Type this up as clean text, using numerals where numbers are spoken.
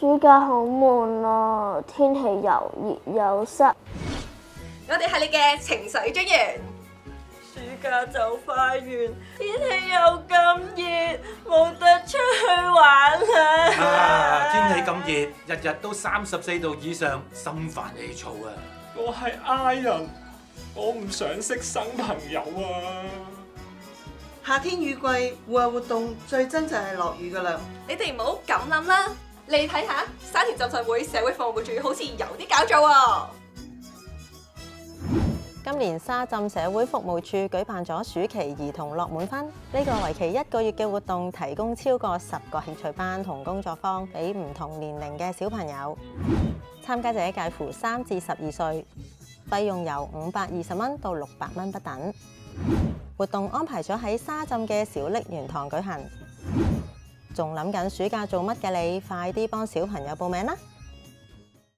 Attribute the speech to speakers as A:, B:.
A: 暑假好悶啊，天氣又熱又濕。
B: 我哋係你嘅情緒專員。
C: 暑假就快完，天氣又咁熱，冇得出去玩啦！
D: 天氣咁熱，日日都34度以上，心煩氣躁啊！
E: 我係 I 人，我唔想識新朋友啊！
F: 夏天雨季，戶外活動最憎就係落雨噶啦。
B: 你哋唔好咁諗啦，你睇下沙田浸信會社會服務處好似有啲搞作喎。
G: 今年沙浸社會服務處舉辦咗暑期兒童樂滿分呢個為期1個月嘅活動，提供超過10個興趣班同工作坊俾唔同年齡嘅小朋友。參加者介乎3至12歲，費用由520蚊到600蚊不等。活動安排咗喺沙浸嘅小瀝源堂舉行。仲諗緊暑假做乜嘅你，快啲幫小朋友報名啦！